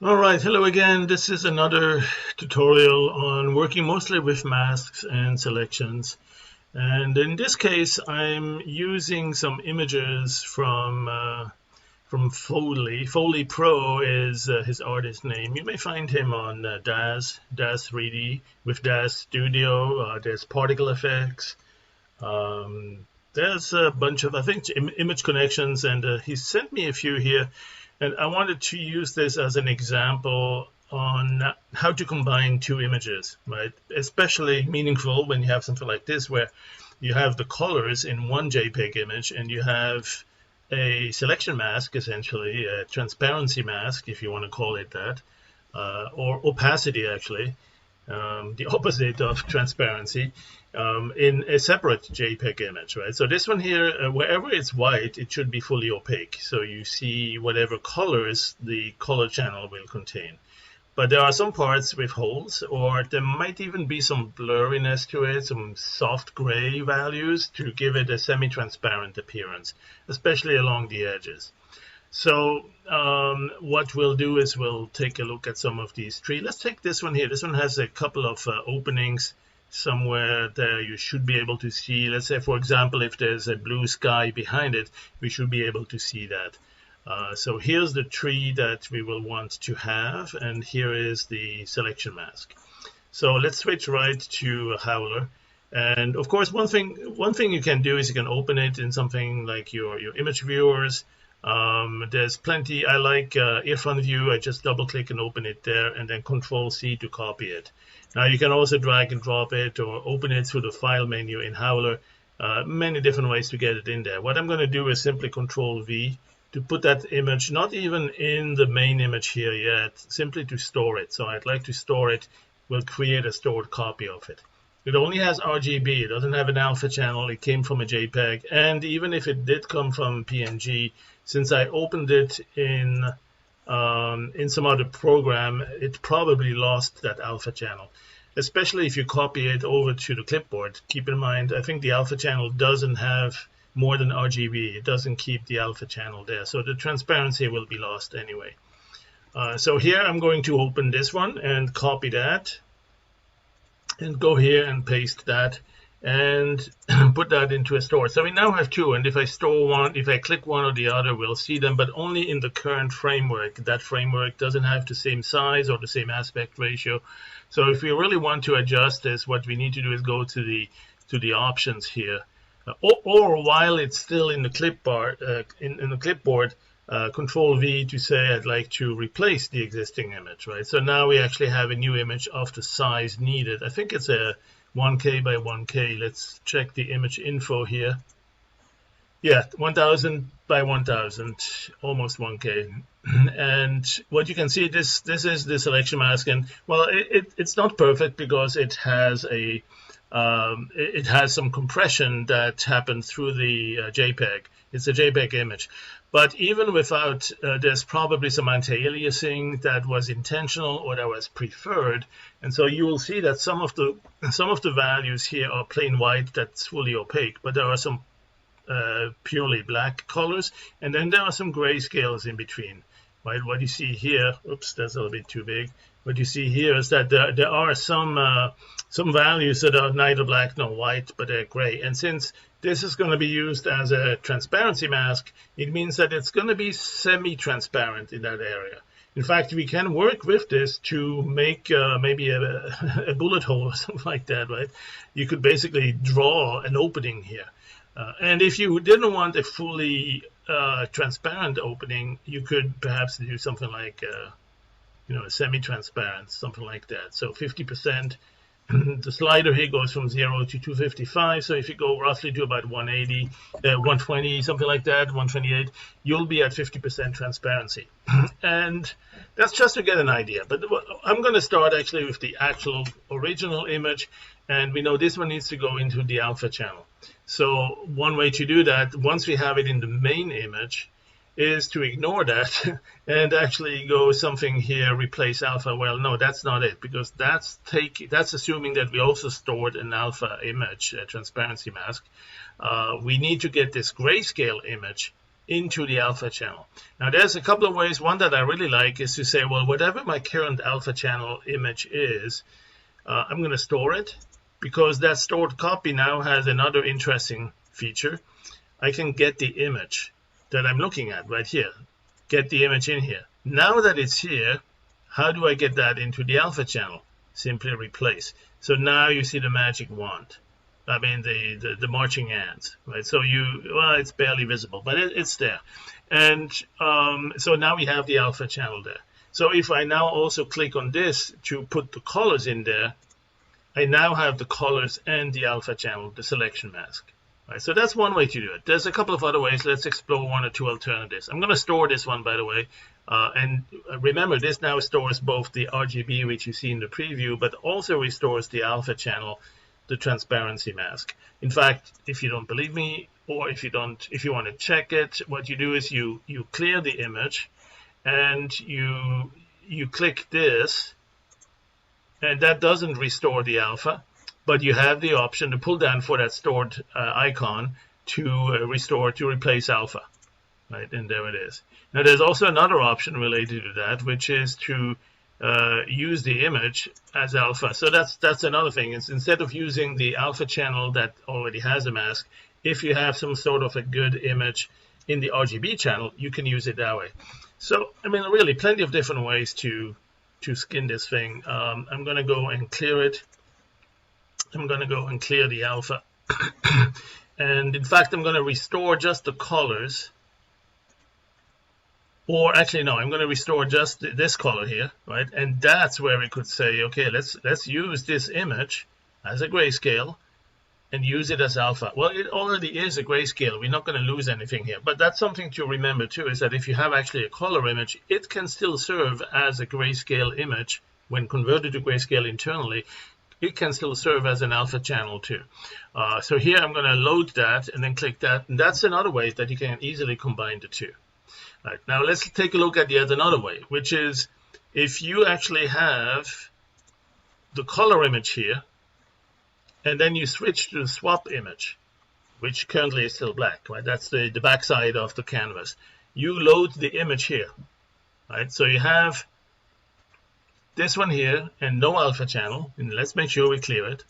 All right, hello again. This is another tutorial on working mostly with masks and selections. And in this case, I'm using some images from Foley. Foley Pro is his artist name. You may find him on Daz 3D with Daz Studio. There's particle effects. There's a bunch of, I think, image connections, and he sent me a few here. And I wanted to use this as an example on how to combine two images, right? Especially meaningful when you have something like this, where you have the colors in one JPEG image and you have a selection mask, essentially, a transparency mask, if you want to call it that, or opacity, actually, the opposite of transparency, in a separate JPEG image, right? So this one here, wherever it's white, it should be fully opaque. So you see whatever colors the color channel will contain. But there are some parts with holes, or there might even be some blurriness to it, some soft gray values to give it a semi-transparent appearance, especially along the edges. So what we'll do is we'll take a look at some of these three. Let's take this one here. This one has a couple of openings somewhere there you should be able to see. Let's say, for example, if there's a blue sky behind it, we should be able to see that. So here's the tree that we will want to have, and here is the selection mask. So let's switch right to Howler. And of course, one thing you can do is you can open it in something like your image viewers. There's plenty. I like Irfan View. I just double click and open it there, and then Control C to copy it. Now you can also drag and drop it or open it through the file menu in Howler. Many different ways to get it in there. What I'm going to do is simply Control V to put that image, not even in the main image here yet, simply to store it. So I'd like to store it. We'll create a stored copy of it. It only has RGB. It doesn't have an alpha channel. It came from a JPEG. And even if it did come from PNG, since I opened it in some other program, it probably lost that alpha channel. Especially if you copy it over to the clipboard. Keep in mind, I think the alpha channel doesn't have more than RGB. It doesn't keep the alpha channel there. So the transparency will be lost anyway. So here I'm going to open this one and copy that. And go here and paste that and put that into a store. So we now have two, and if I store one, if I click one or the other, we'll see them, but only in the current framework. That framework doesn't have the same size or the same aspect ratio. So if we really want to adjust this, what we need to do is go to the options here, or while it's still in the clipboard, Control V to say I'd like to replace the existing image, right? So now we actually have a new image of the size needed. I think it's a 1K by 1K. Let's check the image info here. Yeah, 1000 by 1000, almost 1K. And what you can see, this is the selection mask, and well, it's not perfect because it has some compression that happens through the JPEG. It's a JPEG image. But even without, there's probably some anti-aliasing that was intentional or that was preferred. And so you will see that some of the values here are plain white, that's fully opaque, but there are some purely black colors, and then there are some grayscales in between. Right? What you see here, oops, that's a little bit too big. What you see here is that there are some values that are neither black nor white, but they're gray. And since this is going to be used as a transparency mask, it means that it's going to be semi-transparent in that area. In fact, we can work with this to make maybe a bullet hole or something like that, right? You could basically draw an opening here. And if you didn't want a fully transparent opening, you could perhaps do something like a semi-transparent, something like that. So 50%. The slider here goes from 0 to 255. So if you go roughly to about 180, 120, something like that, 128, you'll be at 50% transparency. And that's just to get an idea. But I'm going to start actually with the actual original image. And we know this one needs to go into the alpha channel. So one way to do that, once we have it in the main image, is to ignore that and actually go something here, replace alpha. Well, no, that's not it, because that's assuming that we also stored an alpha image, a transparency mask. We need to get this grayscale image into the alpha channel. Now there's a couple of ways. One that I really like is to say, well, whatever my current alpha channel image is, I'm going to store it, because that stored copy now has another interesting feature. I can get the image that I'm looking at right here, get the image in here. Now that it's here, how do I get that into the alpha channel? Simply replace. So now you see the magic wand. I mean the marching ants, right? So well, it's barely visible, but it's there. And so now we have the alpha channel there. So if I now also click on this to put the colors in there, I now have the colors and the alpha channel, the selection mask. Right, so that's one way to do it. There's a couple of other ways. Let's explore one or two alternatives. I'm going to store this one, by the way. And remember, this now stores both the RGB, which you see in the preview, but also restores the alpha channel, the transparency mask. In fact, if you don't believe me, or if you want to check it, what you do is you clear the image, and you click this, and that doesn't restore the alpha. But you have the option to pull down for that stored icon to restore, to replace alpha, right? And there it is. Now there's also another option related to that, which is to use the image as alpha. So that's another thing. It's instead of using the alpha channel that already has a mask, if you have some sort of a good image in the RGB channel, you can use it that way. So I mean, really, plenty of different ways to skin this thing. I'm going to go and clear it. I'm going to go and clear the alpha. And in fact, I'm going to restore just the colors. Or actually, no, I'm going to restore just this color here, right? And that's where we could say, okay, let's use this image as a grayscale and use it as alpha. Well, it already is a grayscale. We're not going to lose anything here. But that's something to remember too, is that if you have actually a color image, it can still serve as a grayscale image when converted to grayscale internally. It can still serve as an alpha channel too. So here I'm going to load that and then click that. And that's another way that you can easily combine the two. Right, now let's take a look at yet another way, which is if you actually have the color image here, and then you switch to the swap image, which currently is still black, right? That's the backside of the canvas. You load the image here, right? So you have this one here and no alpha channel, and let's make sure we clear it,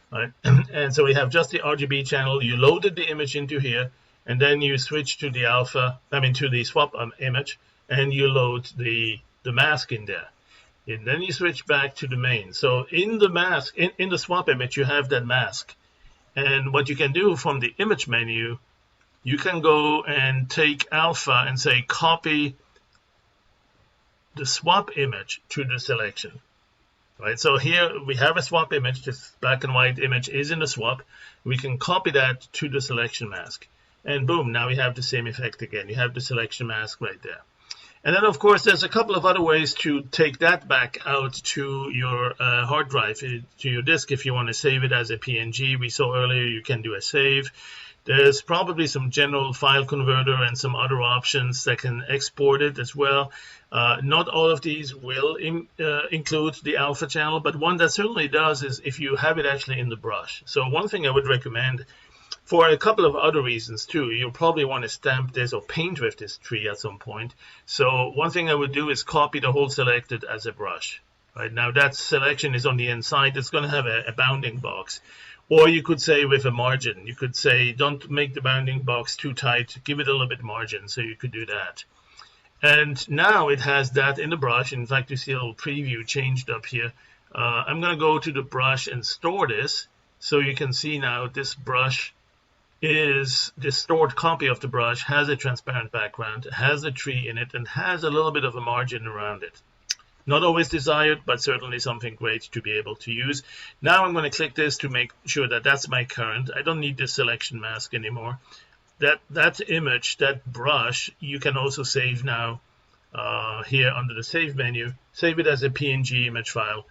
right? And so we have just the RGB channel. You loaded the image into here, and then you switch to the alpha, to the swap image, and you load the mask in there. And then you switch back to the main. So in the mask, in the swap image, you have that mask. And what you can do from the image menu, you can go and take alpha and say copy the swap image to the selection, right? So here we have a swap image. This black and white image is in the swap. We can copy that to the selection mask, and boom, now we have the same effect again. You have the selection mask right there. And then of course there's a couple of other ways to take that back out to your hard drive, to your disk. If you want to save it as a PNG, we saw earlier you can do a save. There's probably some general file converter and some other options that can export it as well. Not all of these will include the alpha channel, but one that certainly does is if you have it actually in the brush. So one thing I would recommend, for a couple of other reasons too, you'll probably want to stamp this or paint with this tree at some point. So one thing I would do is copy the whole selected as a brush. Right now that selection is on the inside. It's going to have a bounding box. Or you could say with a margin, you could say don't make the bounding box too tight, give it a little bit margin, so you could do that. And now it has that in the brush. In fact, you see a little preview changed up here. I'm going to go to the brush and store this, so you can see now this brush is, this stored copy of the brush has a transparent background, has a tree in it, and has a little bit of a margin around it. Not always desired, but certainly something great to be able to use. Now I'm going to click this to make sure that that's my current. I don't need this selection mask anymore. That image, that brush, you can also save now here under the Save menu. Save it as a PNG image file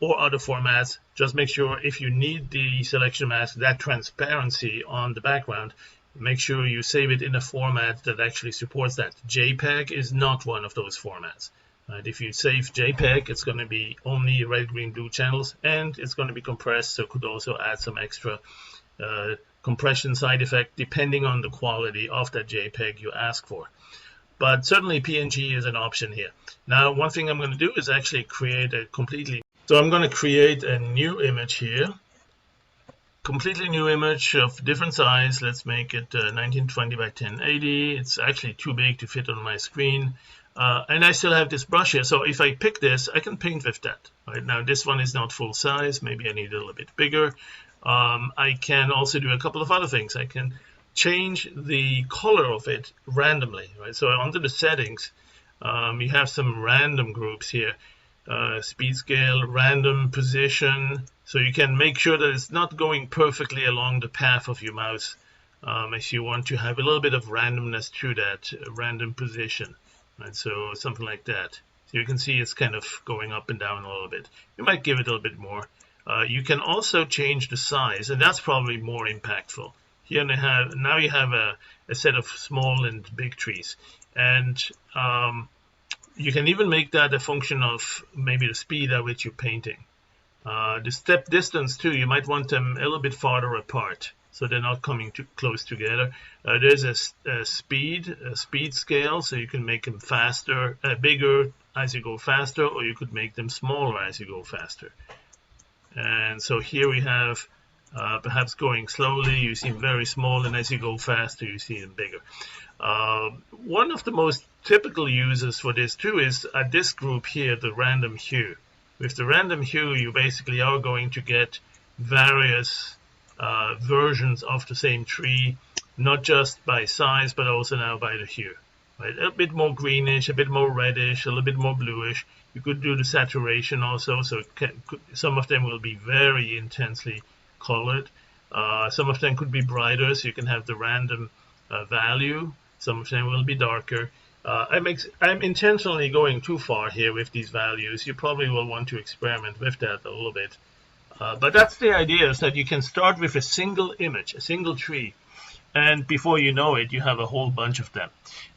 or other formats. Just make sure if you need the selection mask, that transparency on the background, make sure you save it in a format that actually supports that. JPEG is not one of those formats. If you save JPEG, it's going to be only red, green, blue channels, and it's going to be compressed, so it could also add some extra compression side effect depending on the quality of that JPEG you ask for. But certainly PNG is an option here. Now, one thing I'm going to do is actually create a so I'm going to create a new image here, completely new image of different size. Let's make it 1920 by 1080. It's actually too big to fit on my screen. And I still have this brush here, so if I pick this, I can paint with that. Right now, this one is not full size. Maybe I need a little bit bigger. I can also do a couple of other things. I can change the color of it randomly. Right. So under the settings, you have some random groups here. Speed scale, random position. So you can make sure that it's not going perfectly along the path of your mouse. If you want to have a little bit of randomness to that random position. Right, so something like that. So you can see it's kind of going up and down a little bit. You might give it a little bit more. You can also change the size, and that's probably more impactful. Here now you have a set of small and big trees, and you can even make that a function of maybe the speed at which you're painting. The step distance too, you might want them a little bit farther apart, so they're not coming too close together. There's a speed scale, so you can make them faster, bigger as you go faster, or you could make them smaller as you go faster. And so here we have perhaps going slowly, you see them very small, and as you go faster, you see them bigger. One of the most typical uses for this too is at this group here, the random hue. With the random hue, you basically are going to get various versions of the same tree, not just by size, but also now by the hue. Right? A bit more greenish, a bit more reddish, a little bit more bluish. You could do the saturation also, so some of them will be very intensely colored. Some of them could be brighter, so you can have the random value. Some of them will be darker. I'm intentionally going too far here with these values. You probably will want to experiment with that a little bit. But that's the idea, is that you can start with a single image, a single tree, and before you know it, you have a whole bunch of them.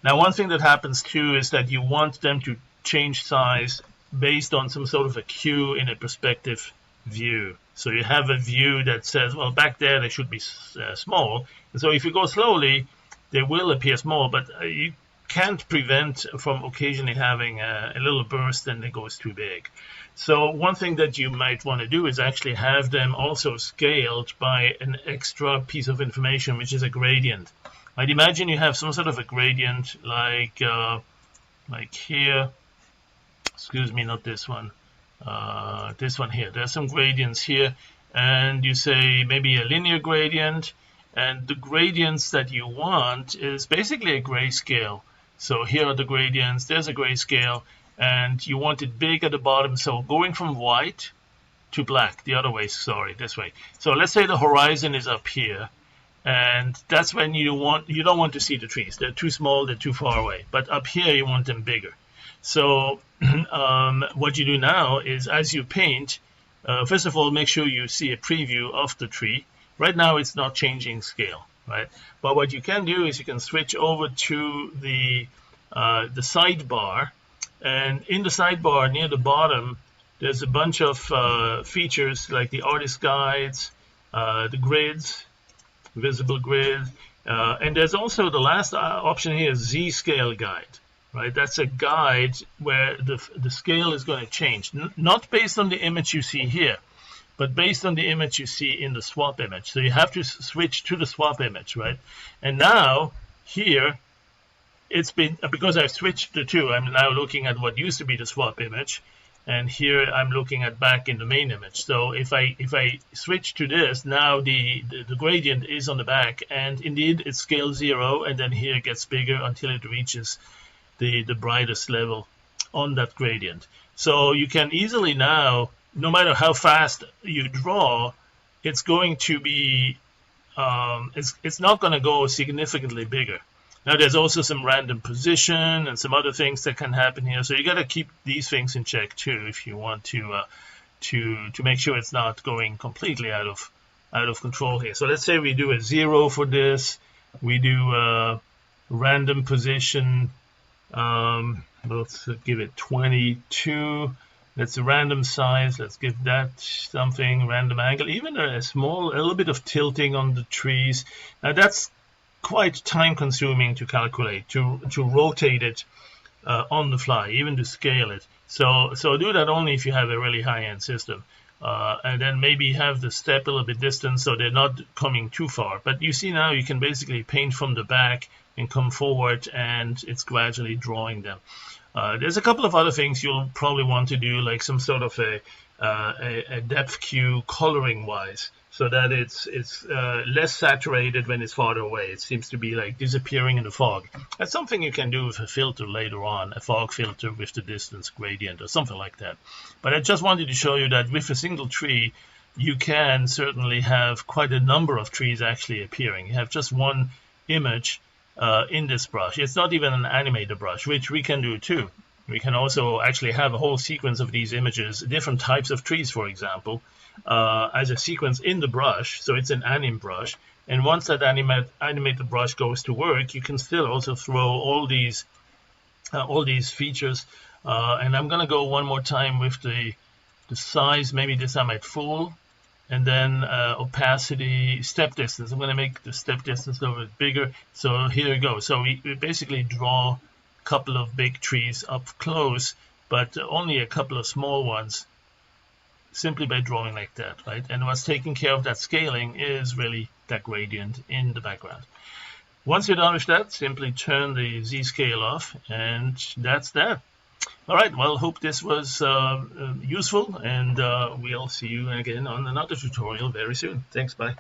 Now, one thing that happens too is that you want them to change size based on some sort of a cue in a perspective view. So you have a view that says, well, back there they should be small, and so if you go slowly, they will appear small, but you can't prevent from occasionally having a little burst and it goes too big. So one thing that you might want to do is actually have them also scaled by an extra piece of information, which is a gradient. I'd imagine you have some sort of a gradient like here, excuse me, not this one, this one here. There's some gradients here, and you say maybe a linear gradient, and the gradients that you want is basically a grayscale. So here are the gradients, there's a grayscale, and you want it big at the bottom, so going from white to black, the other way, sorry, this way. So let's say the horizon is up here, and that's when you don't want to see the trees. They're too small, they're too far away, but up here you want them bigger. So what you do now is, as you paint, first of all, make sure you see a preview of the tree. Right now it's not changing scale, right? But what you can do is you can switch over to the sidebar, and in the sidebar near the bottom there's a bunch of features like the artist guides, the grids, visible grid, and there's also the last option here, Z-scale guide. Right, that's a guide where the scale is going to change, not based on the image you see here, but based on the image you see in the swap image. So you have to switch to the swap image, right? And now here, it's been, because I've switched the two, I'm now looking at what used to be the swap image, and here I'm looking at back in the main image. So if I switch to this, now the gradient is on the back, and indeed it's scale 0, and then here it gets bigger until it reaches the brightest level on that gradient. So you can easily now, no matter how fast you draw, it's going to be, it's not going to go significantly bigger. Now there's also some random position and some other things that can happen here. So you got to keep these things in check too if you want to make sure it's not going completely out of control here. So let's say we do a 0 for this. We do a random position. Let's give it 22. Let's a random size. Let's give that something, random angle, even a little bit of tilting on the trees. Now that's quite time consuming to calculate, to rotate it on the fly, even to scale it. So do that only if you have a really high-end system. And then maybe have the step a little bit distant so they're not coming too far. But you see now you can basically paint from the back and come forward, and it's gradually drawing them. There's a couple of other things you'll probably want to do, like some sort of a depth cue coloring wise, so that it's less saturated when it's farther away. It seems to be like disappearing in the fog. That's something you can do with a filter later on, a fog filter with the distance gradient or something like that. But I just wanted to show you that with a single tree, you can certainly have quite a number of trees actually appearing. You have just one image in this brush. It's not even an animated brush, which we can do too. We can also actually have a whole sequence of these images, different types of trees, for example, as a sequence in the brush. So it's an anim brush. And once that animated brush goes to work, you can still also throw all these features. And I'm going to go one more time with the size, maybe this time at full. And then opacity, step distance. I'm going to make the step distance a little bit bigger. So here we go. So we basically draw a couple of big trees up close, but only a couple of small ones, simply by drawing like that, right? And what's taking care of that scaling is really that gradient in the background. Once you're done with that, simply turn the Z-scale off, and that's that. All right, well, hope this was useful, and we'll see you again on another tutorial very soon. Thanks, bye.